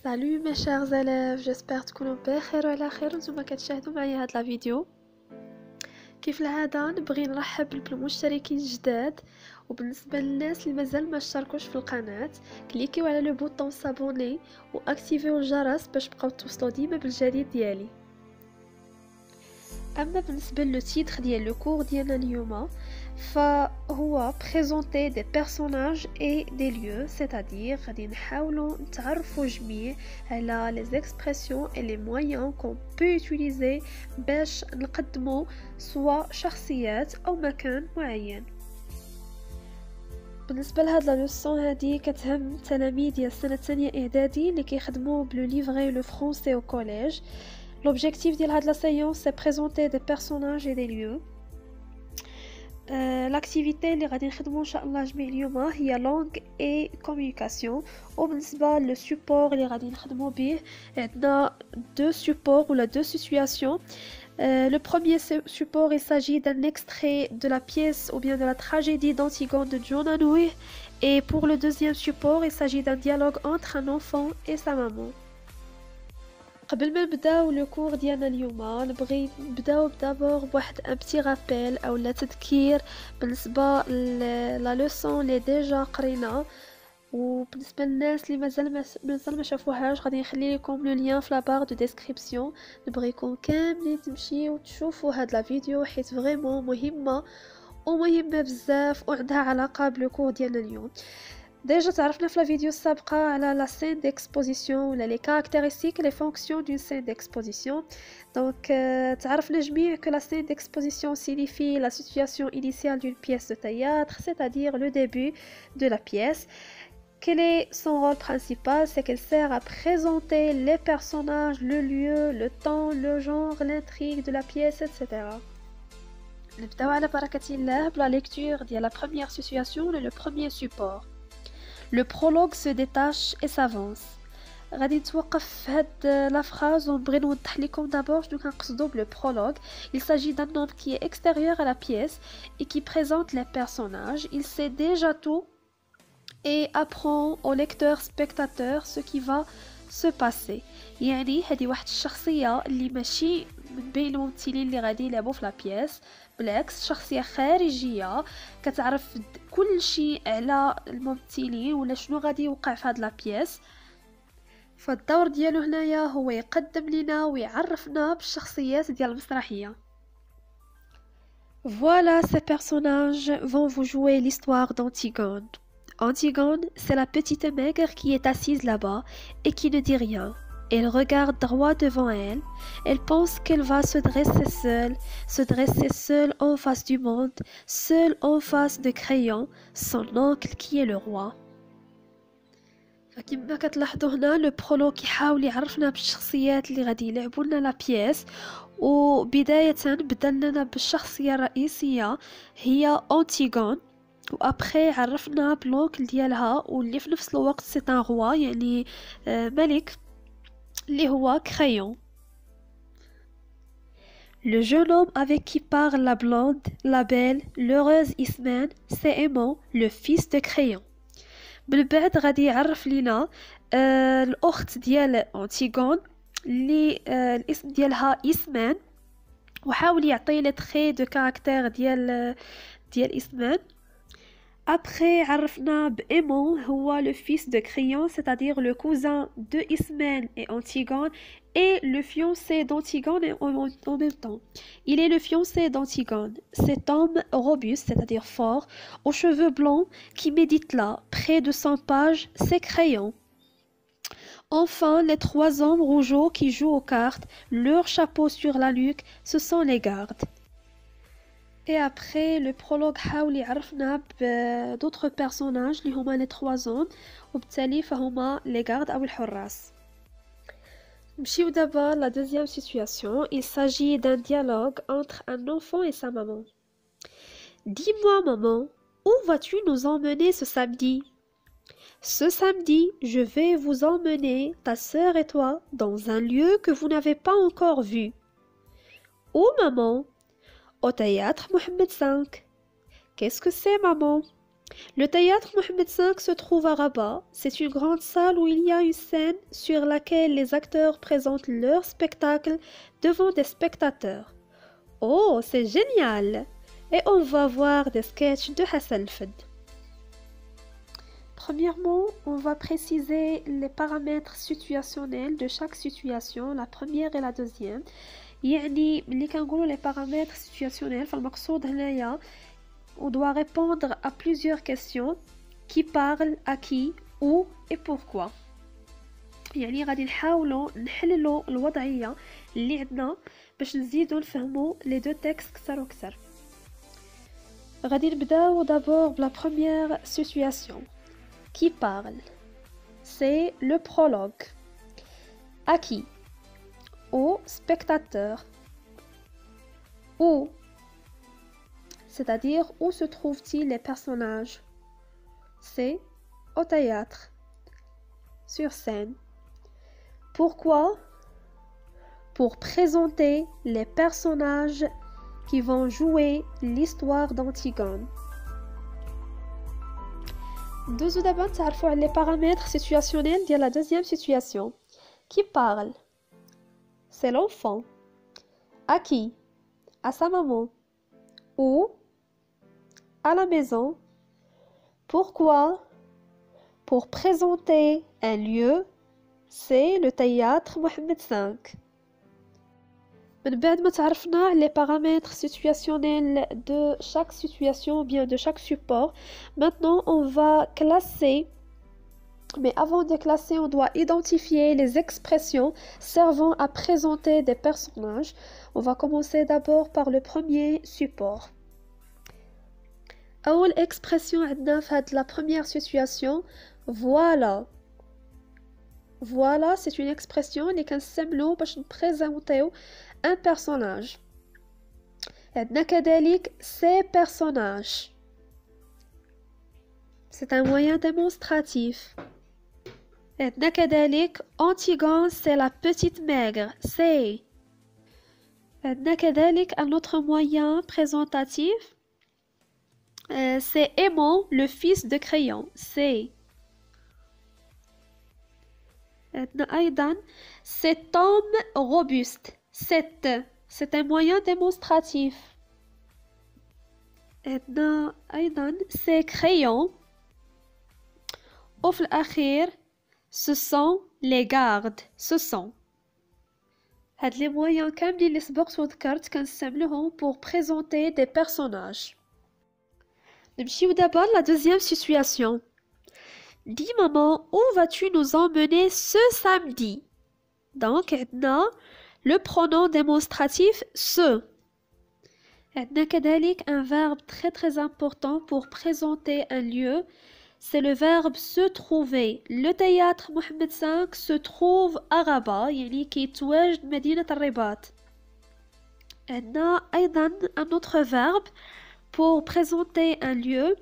Salut mes chers élèves, j'espère تكونوا بخير وعلى خير وانتم كتشاهدوا معايا هاد لا فيديو. كيف العادة نبغي نرحب بالمشتركين الجداد، وبالنسبة للناس اللي مازال ما اشتركوش في القناة كليكيو على لو بوطون سابوني واكتيفيو الجرس باش تبقاو توصلوا ديما بالجديد ديالي. اما بالنسبة لو تيتر ديال لو كور ديالنا اليوم فهو présenter des personnages et des lieux, c'est-à-dire غادي نحاولوا نتعرفوا جميع على les expressions et les moyens qu'on peut utiliser باش نقدموا سواء شخصيات او مكان معين. بالنسبه لهاد لا لوسون هادي كتهم التلاميذ ديال السنه الثانيه اعدادي اللي كيخدموا بلو ليفري لو فرونسي او كوليج. L'objectif de la séance c'est présenter des personnages et des lieux. L'activité اللي غادي نخدمو ان شاء الله جميع اليوم هي langue et communication. وبالنسبه للسبور اللي غادي نخدمو به عندنا deux supports ولا deux situations. Le premier support il s'agit d'un extrait de la pièce ou bien de la tragédie d'Antigone de John Anouilh, et pour le deuxième support il s'agit d'un dialogue entre un enfant et sa maman. قبل ما نبداو لو كور ديالنا اليوم نبغي نبداو دابور بواحد ان بتي رابيل او لا تذكير بالنسبه لا لوسون اللي ديجا قرينا، وبالنسبه للناس اللي مازال ما شافوهاش غادي نخلي لكم لو لين في لا بار دو ديسكريبسيون. نبغيكم كاملين تمشيو وتشوفوا هاد لا فيديو حيت فريمون مهمه ومهمه بزاف وعندها علاقه بلو كور ديالنا اليوم. Déjà تعرفنا في la vidéo السابقة على la scène d'exposition ولا les caractéristiques et les fonctions d'une scène d'exposition. Donc تعرفنا جميع que la scène d'exposition signifie la situation initiale d'une pièce de théâtre, c'est-à-dire le début de la pièce. Quel est son rôle principal? C'est qu'elle sert à présenter les personnages, le lieu, le temps, le genre, l'intrigue de la pièce, etc. نبداو على بركة الله بلا lecture ديال la première situation et le premier support. Le prologue se détache et s'avance. غادي نتوقف في هاد la phrase ونبغي نوضح لكم d'abord شنو كنقصدو بلو prologue. Il s'agit d'un homme qui est extérieur à la pièce et qui présente les personnages. Il sait déjà tout et apprend au lecteur spectateur ce qui va se passer. يعني هذه واحد الشخصية اللي ماشي من بين الممثلين اللي غادي يلعبوا في لا بياس، بالعكس شخصية خارجية كتعرف كل شيء على الممثلين ولا شنو غادي يوقع في هاد لا بياس. فالدور ديالو هنايا هو يقدم لنا ويعرفنا بالشخصيات ديال المسرحية. Voilà, ces personnages vont vous jouer l'histoire d'Antigone. Antigone, c'est la petite maigre qui est assise là-bas et qui ne dit rien. Elle regarde droit devant elle. Elle pense qu'elle va se dresser seule en face du monde, seule en face de Créon, son oncle qui est le roi. فكما كتلاحظوا هنا لو برولوغ كيحاول يعرفنا بالشخصيات اللي غادي يلعبوا لنا لا بياس، وبداية بدا لنا بالشخصية الرئيسية هي أنتيغون، وابخي عرفنا بلونكل ديالها واللي في نفس الوقت سي ان روا يعني ملك اللي هو Créon. Le jeune homme avec qui parle la blonde, la belle, l'heureuse Ismène, c'est Aimon, le fils de Créon. من بعد غادي يعرف لينا الأخت ديال أنتيغون اللي الاسم ديالها إسمان، وحاول يعطي لي تري دو كاركتير ديال إسمان. Après, عرفنا بإيمون هو le fils de Créon, c'est-à-dire le cousin de Ismène et Antigone et le fiancé d'Antigone en même temps. Il est le fiancé d'Antigone. Cet homme robuste, c'est-à-dire fort, aux cheveux blancs, qui médite là, près de 100 pages, c'est Créon. Enfin, les trois hommes rougeaux qui jouent aux cartes, leur chapeau sur la nuque, ce sont les gardes. Et après, le prologue حاول يعرفنا d'autres personnages اللي هما les trois hommes، وبالتالي فهما les gardes أو الحراس. نمشيو دابا la deuxième situation. Il s'agit d'un dialogue entre un enfant et sa maman. Dis-moi maman, où vas-tu nous emmener ce samedi? Ce samedi, je vais vous emmener, ta sœur et toi, dans un lieu que vous n'avez pas encore vu. Où maman? Au théâtre Mohammed V. Qu'est-ce que c'est, maman? Le théâtre Mohamed V se trouve à Rabat. C'est une grande salle où il y a une scène sur laquelle les acteurs présentent leur spectacle devant des spectateurs. Oh, c'est génial! Et on va voir des sketchs de Hassan Fed. Premièrement, on va préciser les paramètres situationnels de chaque situation, la première et la deuxième. يعني ملي كنقولوا les paramètres situationnels فالمقصود هنايا on doit répondre à plusieurs questions qui parlent à qui, où et pourquoi. يعني غادي نحاولوا نحللوا الوضعية اللي عندنا باش نزيدوا نفهموا les deux textes كثر وكثر. غادي نبداو d'abord بلا première situation. Qui parle? C'est le prologue. À qui? Au spectateur. Où? C'est-à-dire où se trouvent-ils les personnages? C'est au théâtre, sur scène. Pourquoi? Pour présenter les personnages qui vont jouer l'histoire d'Antigone. Nous d'abord تعرفوا les paramètres situationnels de la deuxième situation. Qui parle? C'est l'enfant. À qui? À sa maman. Où? À la maison. Pourquoi? Pour présenter un lieu, c'est le théâtre Mohamed V. من بعد ما تعرفنا les paramètres situationnels de chaque situation ou bien de chaque support, maintenant on va classer. Mais avant de classer, on doit identifier les expressions servant à présenter des personnages. On va commencer d'abord par le premier support. أول expression عندنا في هاد la première situation, voilà. Voilà, c'est une expression اللي كنستعملو باش نبريزونطيو un personnage. عندنا كذلك ces personnages. C'est un moyen démonstratif. عندنا كذلك Antigone, c'est la petite maigre. C'est. عندنا كذلك un autre moyen présentatif. C'est Aimon, le fils de Crayon. C'est. عندنا أيضا cet homme robuste. C'est un moyen démonstratif. عندنا أيضا ces crayons. وفي الأخير ce sont les gardes. Ce sont. هاد les moyens كاملين اللي سبقت وذكرت كنستعملوهم pour présenter des personnages. نمشيو d'abord la deuxième situation. Dis maman, où vas-tu nous emmener ce samedi? Donc عندنا le pronom démonstratif ce. عندنا كذلك un verbe très important pour présenter un lieu. C'est le verbe se trouver. Le théâtre Mohamed V se trouve à Rabat, يعني كيتواجد مدينة الرباط. عندنا أيضا un autre verbe pour présenter un lieu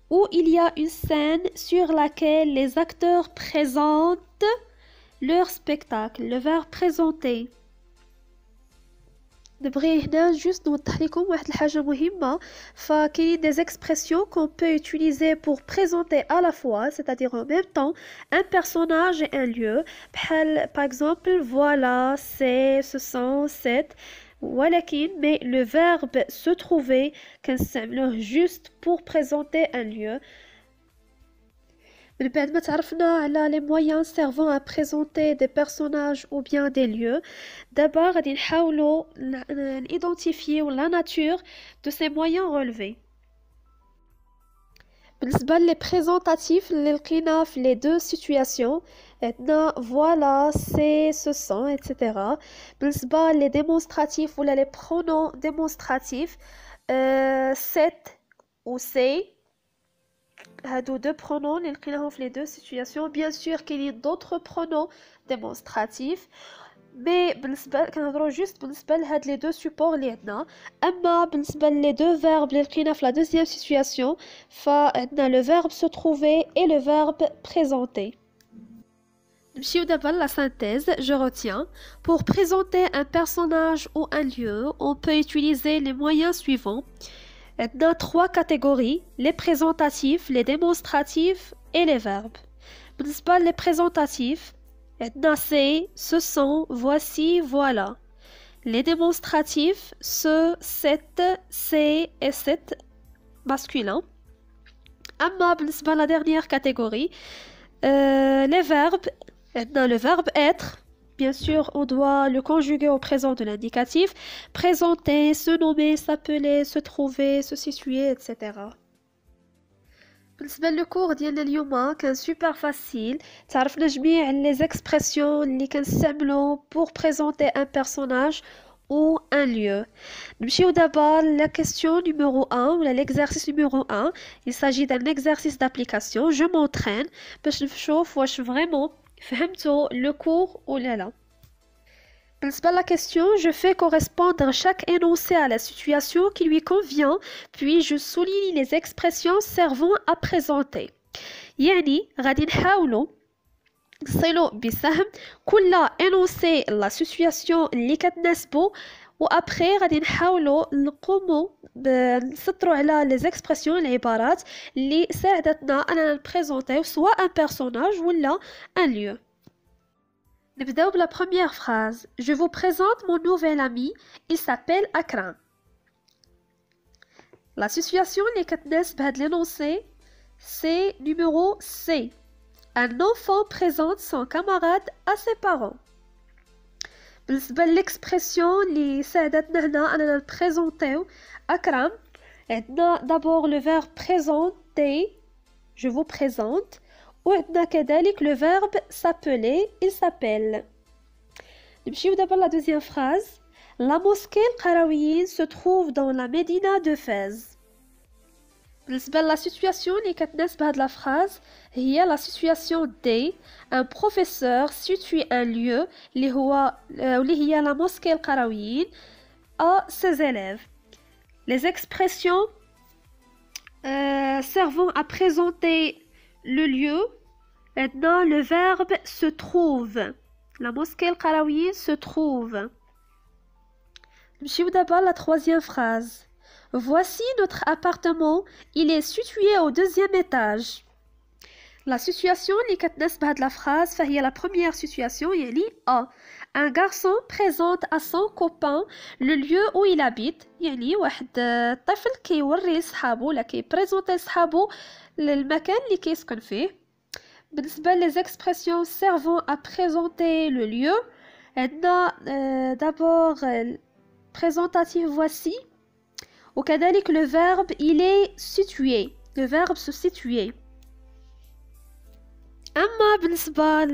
où il y a une scène sur laquelle les acteurs présentent leur spectacle. Le verbe présenter. نبغي هنا juste نوضح لكم واحد الحاجة مهمة. فكاين des expressions qu'on peut utiliser pour présenter à la fois, c'est-à-dire en même temps, un personnage et un lieu. بحال par exemple, voilà, c'est, ce sont, c'est. ولكن mais le verbe se trouver كنستعملوه juste pour présenter un lieu. من بعد ما تعرفنا على les moyens servant à présenter des personnages ou bien des lieux, d'abord غادي نحاولوا نidentifier la nature de ces moyens relevés. بالنسبة les présentatifs اللي لقينا في les deux situations عندنا voilà, c'est, ce sont, etc. بالنسبة les démonstratifs ولا les pronoms démonstratifs c'est ou c'est. هادو deux pronoms اللي لقيناهم في les deux situations. Bien sûr كاينين d'autres pronoms démonstratifs, mais بالنسبة كنهضروا juste بالنسبة لهاد les deux supports اللي عندنا. أما بالنسبة les deux verbes اللي لقينا في la deuxième situation فعندنا le verbe se trouver et le verbe présenter. نمشيو d'abord la synthèse. Je retiens. Pour présenter un personnage ou un lieu, on peut utiliser les moyens suivants. عندنا 3 catégories, les présentatifs, les démonstratifs et les verbes. بالنسبة les présentatifs, عندنا c'est, ce sont, voici, voilà. Les démonstratifs, ce, cette, c'est et c'est masculin. أما بالنسبة la dernière catégorie, les verbes, عندنا le verbe être. Bien sûr, on doit le conjuguer au présent de l'indicatif. Présenter, se nommer, s'appeler, se trouver, se situer, etc. بالنسبة للكور ديالنا اليوم كان سوبر فاسيل. تعرفنا جميع les expressions اللي كنستعملو pour présenter un personnage ou un lieu. نمشيو دابا la question numéro 1 ou l'exercice numéro 1. Il s'agit d'un exercice d'application. Je m'entraîne باش نشوف واش vraiment فهمتوا le cours ولا لا. بالنسبة la question, je fais correspondre chaque énoncé à la situation qui lui convient, puis je souligne les expressions servant à présenter. يعني غادي نحاولوا نصلوا بسهم كل énoncé la situation اللي كتناسبو وابخي غادي نحاولوا نقوموا نسطروا على les expressions العبارات اللي ساعدتنا اننا نبريزونطيو سواء un personnage ولا un lieu. نبداو بلا première phrase. Je vous présente mon nouvel ami, il s'appelle Akram. La situation اللي كتناسب هاد l'énoncé c'est numéro C. Un enfant présente son camarade à ses parents. بالنسبة l'expression اللي ساعدتنا هنا أننا نبريزونطيو أكرم عندنا d'abord le verbe présenter. Je vous présente. وعندنا كذلك le verbe s'appeler. Il s'appelle. نمشيو دابا la deuxième phrase. La mosquée القرويين se trouve dans la médina de Fès. بالنسبة la situation اللي كتناسب هاد la phrase هي la situation D. Un professeur situe un lieu اللي هي la mosquée القرويين à ses élèves. Les expressions servant à présenter le lieu. Maintenant, le verbe se trouve. La mosquée القرويين se trouve. نمشيو دابا la troisième phrase. Voici notre appartement. Il est situé au 2e étage. La situation اللي كتناسب هاد la phrase فهي la première situation يعني A. Un garçon présente à son copain le lieu où il habite. يعني واحد طفل كيوري صحابو ولا كيبريزونطي صحابو للمكان اللي كيسكن فيه. بالنسبة les expressions servant à présenter le lieu عندنا d'abord présentatif voici وكذلك le verbe il est situé. Le verbe se situer. أما بالنسبة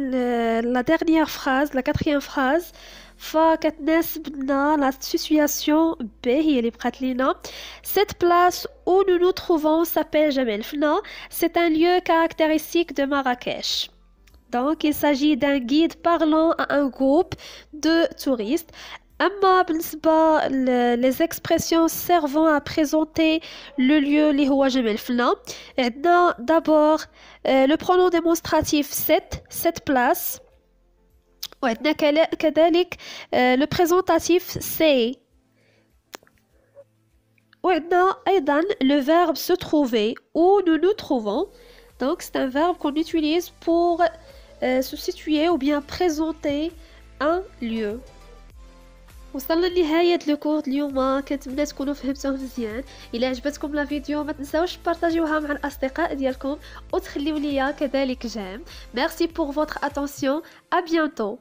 la dernière phrase, la 4e phrase فكتناسبنا la situation B هي اللي بقات لينا. Cette place où nous nous trouvons s'appelle Jebel Fna. C'est un lieu caractéristique de Marrakech. Donc il s'agit d'un guide parlant à un groupe de touristes. أما بالنسبة les expressions servant à présenter le lieu اللي هو جبل فنا عندنا d'abord le pronom démonstratif cette place وعندنا كذلك le présentatif c'est وعندنا أيضا le verbe se trouver où nous nous trouvons. Donc c'est un verbe qu'on utilise pour se situer ou bien présenter un lieu. وصلنا لنهاية الكور اليوم. كنتمنى تكونوا فهمتوه مزيان. الا عجبتكم لا فيديو ما تنساوش بارطاجيوها مع الاصدقاء ديالكم وتخليو ليا كذلك جيم. Merci pour votre attention. À bientôt.